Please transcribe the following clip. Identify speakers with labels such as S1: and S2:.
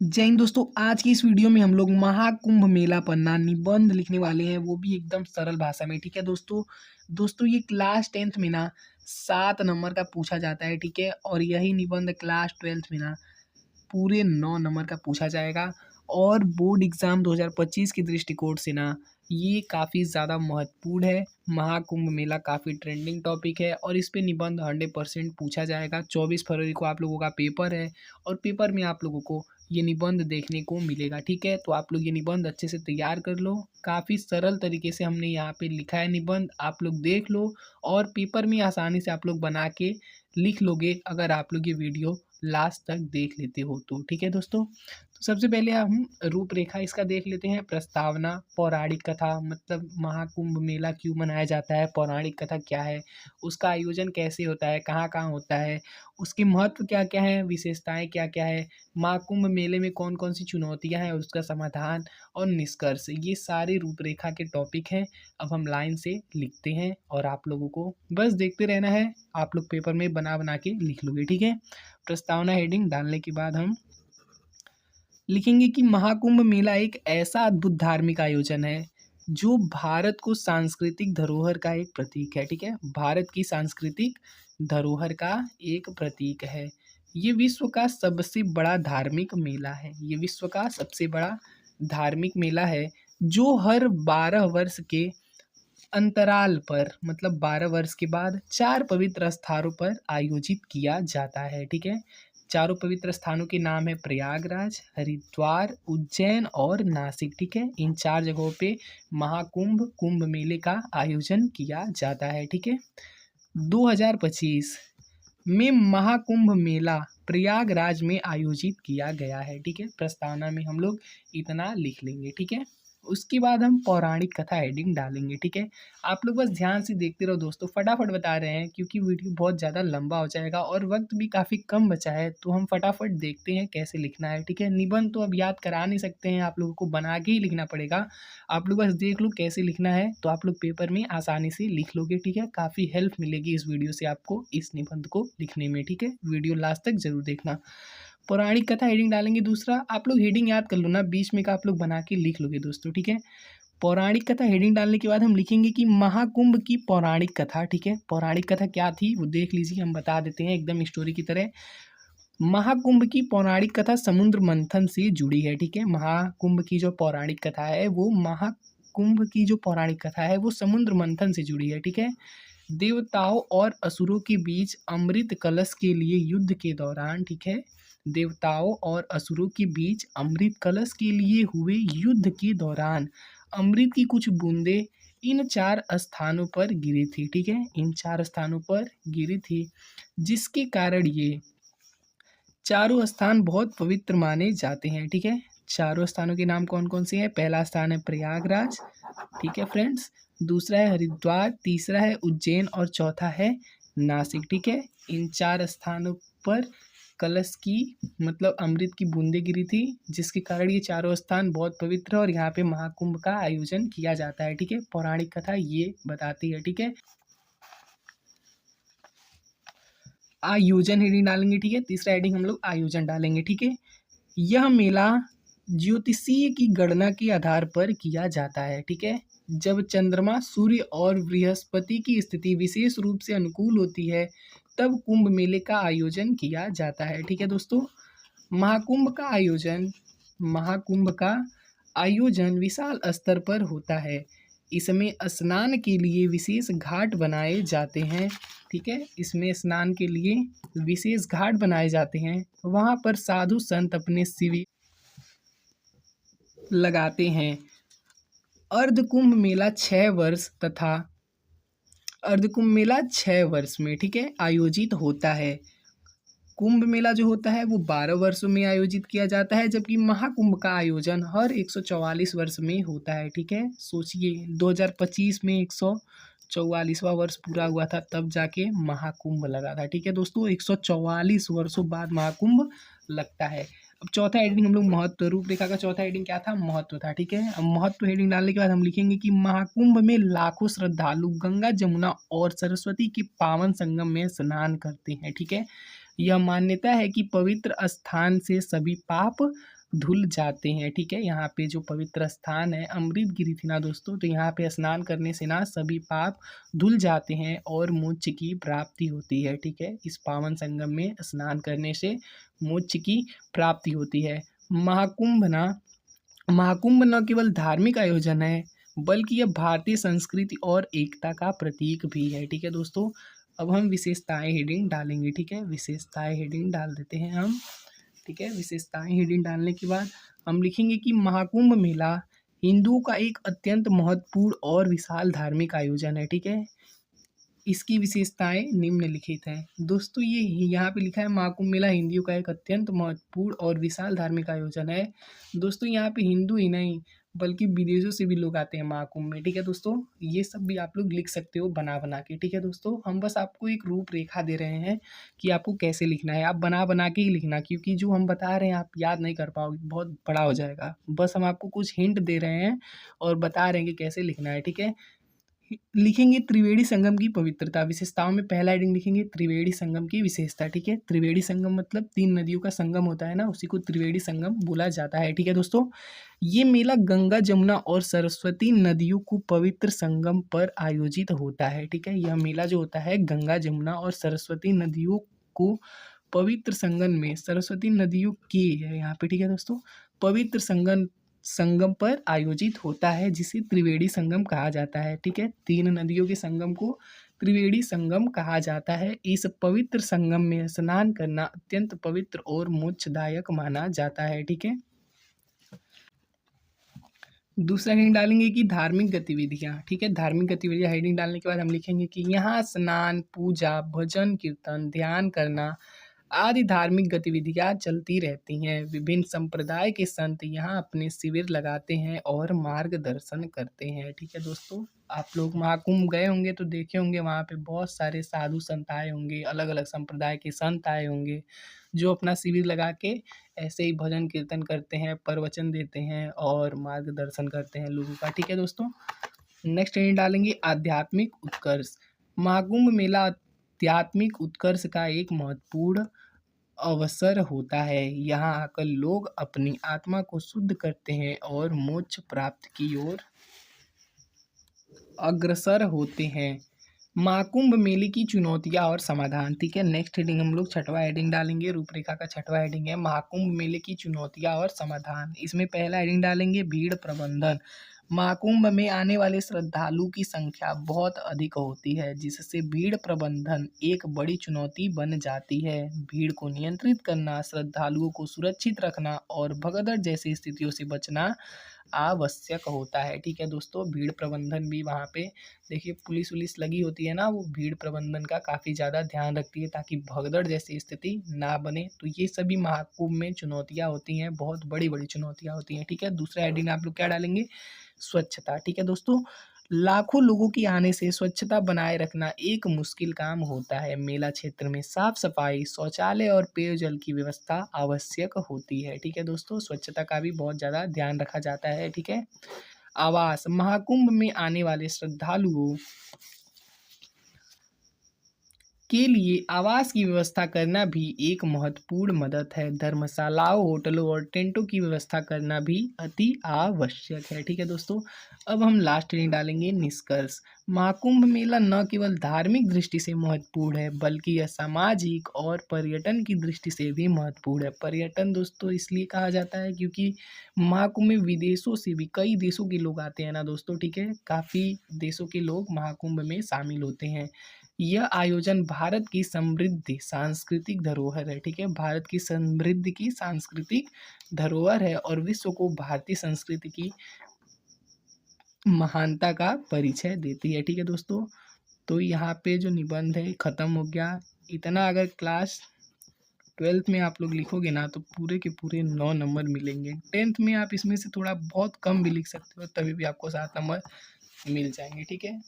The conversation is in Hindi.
S1: जय हिंद दोस्तों। आज की इस वीडियो में हम लोग महाकुंभ मेला पन्ना निबंध लिखने वाले हैं, वो भी एकदम सरल भाषा में। ठीक है दोस्तों ये क्लास 10th में ना 7 नंबर का पूछा जाता है। ठीक है, और यही निबंध क्लास 12th में ना पूरे 9 नंबर का पूछा जाएगा। और बोर्ड एग्जाम 2025 के दृष्टिकोण से ना ये काफ़ी ज़्यादा महत्वपूर्ण है। महाकुंभ मेला काफ़ी ट्रेंडिंग टॉपिक है और इस पे निबंध 100% पूछा जाएगा। 24 फरवरी को आप लोगों का पेपर है और पेपर में आप लोगों को ये निबंध देखने को मिलेगा। ठीक है, तो आप लोग ये निबंध अच्छे से तैयार कर लो। काफ़ी सरल तरीके से हमने यहाँ पे लिखा है निबंध, आप लोग देख लो और पेपर में आसानी से आप लोग बना के लिख लोगे अगर आप लोग ये वीडियो लास्ट तक देख लेते हो तो। ठीक है दोस्तों, तो सबसे पहले हम रूपरेखा इसका देख लेते हैं। प्रस्तावना, पौराणिक कथा, मतलब महाकुंभ मेला क्यों मनाया जाता है, पौराणिक कथा क्या है, उसका आयोजन कैसे होता है, कहाँ कहाँ होता है, उसके महत्व क्या क्या है, विशेषताएं क्या क्या है, महाकुंभ मेले में कौन कौन सी चुनौतियां हैं, उसका समाधान और निष्कर्ष, ये सारे रूपरेखा के टॉपिक हैं। अब हम लाइन से लिखते हैं और आप लोगों को बस देखते रहना है, आप लोग पेपर में बना बना के लिख लोगे। ठीक है, प्रस्तावना हेडिंग डालने के बाद हम लिखेंगे कि महाकुंभ मेला एक ऐसा अद्भुत धार्मिक आयोजन है जो भारत को सांस्कृतिक धरोहर का एक प्रतीक है। ठीक है, भारत की सांस्कृतिक धरोहर का एक प्रतीक है। ये विश्व का सबसे बड़ा धार्मिक मेला है। ये विश्व का सबसे बड़ा धार्मिक मेला है जो हर 12 वर्ष के अंतराल पर, मतलब 12 वर्ष के बाद 4 पवित्र स्थानों पर आयोजित किया जाता है। ठीक है, चारों पवित्र स्थानों के नाम है प्रयागराज, हरिद्वार, उज्जैन और नासिक। ठीक है, इन 4 जगहों पे महाकुंभ कुंभ मेले का आयोजन किया जाता है। ठीक है, 2025 में महाकुंभ मेला प्रयागराज में आयोजित किया गया है। ठीक है, प्रस्तावना में हम लोग इतना लिख लेंगे। ठीक है, उसके बाद हम पौराणिक कथा हेडिंग डालेंगे। ठीक है, आप लोग बस ध्यान से देखते रहो दोस्तों, फटाफट बता रहे हैं क्योंकि वीडियो बहुत ज़्यादा लंबा हो जाएगा और वक्त भी काफ़ी कम बचा है, तो हम फटाफट देखते हैं कैसे लिखना है। ठीक है, निबंध तो अब याद करा नहीं सकते हैं, आप लोगों को बना के ही लिखना पड़ेगा। आप लोग बस देख लो कैसे लिखना है तो आप लोग पेपर में आसानी से लिख लोगे। ठीक है, काफ़ी हेल्प मिलेगी इस वीडियो से आपको इस निबंध को लिखने में। ठीक है, वीडियो लास्ट तक जरूर देखना। पौराणिक कथा हेडिंग डालेंगे। दूसरा, आप लोग हेडिंग याद कर लो ना, बीच में का आप लोग बना के लिख लोगे दोस्तों। ठीक है, पौराणिक कथा हेडिंग डालने के बाद हम लिखेंगे कि महाकुंभ की पौराणिक कथा। ठीक है, पौराणिक कथा क्या थी वो देख लीजिए, हम बता देते हैं एकदम स्टोरी की तरह। महाकुंभ की पौराणिक कथा समुद्र मंथन से जुड़ी है। ठीक है, महाकुंभ की जो पौराणिक कथा है वो महाकुंभ की जो पौराणिक कथा है वो समुद्र मंथन से जुड़ी है। ठीक है, देवताओं और असुरों के बीच अमृत कलश के लिए युद्ध के दौरान, ठीक है, देवताओं और असुरों के बीच अमृत कलश के लिए हुए युद्ध के दौरान अमृत की कुछ बूंदें इन 4 स्थानों पर गिरी थी। ठीक है, इन 4 स्थानों पर गिरी थी जिसके कारण ये चारों स्थान बहुत पवित्र माने जाते हैं। ठीक है, चारों स्थानों के नाम कौन कौन से हैं? पहला स्थान है प्रयागराज, ठीक है फ्रेंड्स, दूसरा है हरिद्वार, तीसरा है उज्जैन और चौथा है नासिक। ठीक है, इन 4 स्थानों पर कलश की, मतलब अमृत की बूंदें गिरी थी जिसके कारण ये चारों स्थान बहुत पवित्र है और यहाँ पे महाकुंभ का आयोजन किया जाता है। ठीक है, पौराणिक कथा ये बताती है। ठीक है, आयोजन हेडिंग डालेंगे। ठीक है, तीसरा हेडिंग हम लोग आयोजन डालेंगे। ठीक है, यह मेला ज्योतिषीय की गणना के आधार पर किया जाता है। ठीक है, जब चंद्रमा, सूर्य और बृहस्पति की स्थिति विशेष रूप से अनुकूल होती है तब कुंभ मेले का आयोजन किया जाता है। ठीक है दोस्तों, महाकुंभ का आयोजन विशाल स्तर पर होता है। इसमें स्नान के लिए विशेष घाट बनाए जाते हैं। ठीक है, इसमें स्नान के लिए विशेष घाट बनाए जाते हैं। वहाँ पर साधु संत अपने शिविर लगाते हैं। अर्धकुंभ मेला 6 वर्ष तथा अर्धकुंभ मेला 6 वर्ष में, ठीक है, आयोजित होता है। कुंभ मेला जो होता है वो 12 वर्षों में आयोजित किया जाता है, जबकि महाकुंभ का आयोजन हर 144 वर्ष में होता है। ठीक है, सोचिए 2025 में 144वां वर्ष पूरा हुआ था तब जाके महाकुंभ लगा था। ठीक है दोस्तों, 144 वर्षों बाद महाकुंभ लगता है। अब चौथा हेडिंग हम लोग महत्व, रूपरेखा का चौथा हेडिंग क्या था? महत्व था। ठीक है, अब महत्व हेडिंग डालने के बाद हम लिखेंगे कि महाकुंभ में लाखों श्रद्धालु गंगा, जमुना और सरस्वती के पावन संगम में स्नान करते हैं। ठीक है, यह मान्यता है कि पवित्र स्थान से सभी पाप धुल जाते हैं। ठीक है, यहाँ पे जो पवित्र स्थान है अमृत गिरी थी ना दोस्तों, तो यहाँ पे स्नान करने से ना सभी पाप धुल जाते हैं और मोक्ष की प्राप्ति होती है। ठीक है, इस पावन संगम में स्नान करने से मोक्ष की प्राप्ति होती है। महाकुंभ न केवल धार्मिक आयोजन है, बल्कि यह भारतीय संस्कृति और एकता का प्रतीक भी है। ठीक है दोस्तों, अब हम विशेषताएं हेडिंग डालेंगे। ठीक है, विशेषताएं हेडिंग डाल देते हैं हम। ठीक है, विशेषताएं हेडिंग डालने के बाद हम लिखेंगे कि महाकुंभ मेला हिंदुओं का एक अत्यंत महत्वपूर्ण और विशाल धार्मिक आयोजन है। ठीक है, इसकी विशेषताएं निम्नलिखित हैं। दोस्तों ये यहाँ पे लिखा है महाकुंभ मेला हिंदुओं का एक अत्यंत महत्वपूर्ण और विशाल धार्मिक आयोजन है। दोस्तों यहाँ पे हिंदू ही नहीं बल्कि विदेशों से भी लोग आते हैं महाकुंभ में। ठीक है दोस्तों, ये सब भी आप लोग लिख सकते हो बना बना के। ठीक है दोस्तों, हम बस आपको एक रूपरेखा दे रहे हैं कि आपको कैसे लिखना है। आप बना बना के ही लिखना, क्योंकि जो हम बता रहे हैं आप याद नहीं कर पाओगे, बहुत बड़ा हो जाएगा। बस हम आपको कुछ हिंट दे रहे हैं और बता रहे हैं कि कैसे लिखना है। ठीक है, लिखेंगे त्रिवेणी संगम की पवित्रता। विशेषताओं में पहला हेडिंग लिखेंगे त्रिवेणी संगम की विशेषता। ठीक है, त्रिवेणी संगम मतलब 3 नदियों का संगम होता है ना, उसी को त्रिवेणी संगम बोला जाता है। ठीक है दोस्तों, ये मेला गंगा जमुना और सरस्वती नदियों को पवित्र संगम पर आयोजित होता है। ठीक है, यह मेला जो होता है गंगा जमुना और सरस्वती नदियों को पवित्र संगम में, सरस्वती नदियों के है यहाँ पे। ठीक है दोस्तों, पवित्र संगम पर आयोजित होता है, जिसे त्रिवेणी संगम कहा जाता है। ठीक है, 3 नदियों के संगम को त्रिवेणी संगम कहा जाता है। इस पवित्र संगम में स्नान करना अत्यंत पवित्र और मोक्षदायक माना जाता है। ठीक है, दूसरा हेडिंग डालेंगे कि धार्मिक गतिविधियाँ। ठीक है, धार्मिक गतिविधियाँ हेडिंग डालने के बाद हम लिखेंगे कि यहाँ स्नान, पूजा, भजन कीर्तन, ध्यान करना आदि धार्मिक गतिविधियाँ चलती रहती हैं। विभिन्न संप्रदाय के संत यहाँ अपने शिविर लगाते हैं और मार्गदर्शन करते हैं। ठीक है दोस्तों, आप लोग महाकुंभ गए होंगे तो देखे होंगे वहाँ पे बहुत सारे साधु संत आए होंगे, अलग अलग संप्रदाय के संत आए होंगे, जो अपना शिविर लगा के ऐसे ही भजन कीर्तन करते हैं, प्रवचन देते हैं और मार्गदर्शन करते हैं लोगों का। ठीक है दोस्तों, नेक्स्ट हेडिंग डालेंगे आध्यात्मिक उत्कर्ष। महाकुंभ मेला आध्यात्मिक उत्कर्ष का एक महत्वपूर्ण अवसर होता है। यहाँ आकर लोग अपनी आत्मा को शुद्ध करते हैं और मोक्ष प्राप्ति की ओर अग्रसर होते हैं। महाकुंभ मेले की चुनौतियाँ और समाधान। ठीक है, नेक्स्ट हेडिंग हम लोग छठवां हेडिंग डालेंगे। रूपरेखा का छठवां हेडिंग है महाकुंभ मेले की चुनौतियाँ और समाधान। इसमें पहला हेडिंग डालेंगे भीड़ प्रबंधन। महाकुंभ में आने वाले श्रद्धालु की संख्या बहुत अधिक होती है, जिससे भीड़ प्रबंधन एक बड़ी चुनौती बन जाती है। भीड़ को नियंत्रित करना, श्रद्धालुओं को सुरक्षित रखना और भगदड़ जैसी स्थितियों से बचना आवश्यक होता है। ठीक है दोस्तों, भीड़ प्रबंधन भी वहाँ पे देखिए पुलिस उलिस लगी होती है ना, वो भीड़ प्रबंधन का काफ़ी ज़्यादा ध्यान रखती है ताकि भगदड़ जैसी स्थिति ना बने। तो ये सभी महाकुंभ में चुनौतियाँ होती हैं, बहुत बड़ी बड़ी चुनौतियाँ होती हैं। ठीक है, दूसरा हेडिंग आप लोग क्या डालेंगे, स्वच्छता। ठीक है दोस्तों, लाखों लोगों के आने से स्वच्छता बनाए रखना एक मुश्किल काम होता है। मेला क्षेत्र में साफ सफाई, शौचालय और पेयजल की व्यवस्था आवश्यक होती है। ठीक है दोस्तों, स्वच्छता का भी बहुत ज़्यादा ध्यान रखा जाता है। ठीक है, आवास। महाकुंभ में आने वाले श्रद्धालुओं के लिए आवास की व्यवस्था करना भी एक महत्वपूर्ण मदद है। धर्मशालाओं, होटलों और टेंटों की व्यवस्था करना भी अति आवश्यक है। ठीक है दोस्तों, अब हम लास्ट हेडिंग डालेंगे निष्कर्ष। महाकुंभ मेला न केवल धार्मिक दृष्टि से महत्वपूर्ण है, बल्कि यह सामाजिक और पर्यटन की दृष्टि से भी महत्वपूर्ण है। पर्यटन दोस्तों इसलिए कहा जाता है क्योंकि महाकुंभ में विदेशों से भी कई देशों के लोग आते हैं ना दोस्तों। ठीक है, काफ़ी देशों के लोग महाकुंभ में शामिल होते हैं। यह आयोजन भारत की समृद्ध सांस्कृतिक धरोहर है। ठीक है, भारत की समृद्ध की सांस्कृतिक धरोहर है और विश्व को भारतीय संस्कृति की महानता का परिचय देती है। ठीक है दोस्तों, तो यहाँ पे जो निबंध है ख़त्म हो गया। इतना अगर क्लास 12th में आप लोग लिखोगे ना तो पूरे के पूरे 9 नंबर मिलेंगे। 10th में आप इसमें से थोड़ा बहुत कम भी लिख सकते हो, तभी भी आपको 7 नंबर मिल जाएंगे। ठीक है।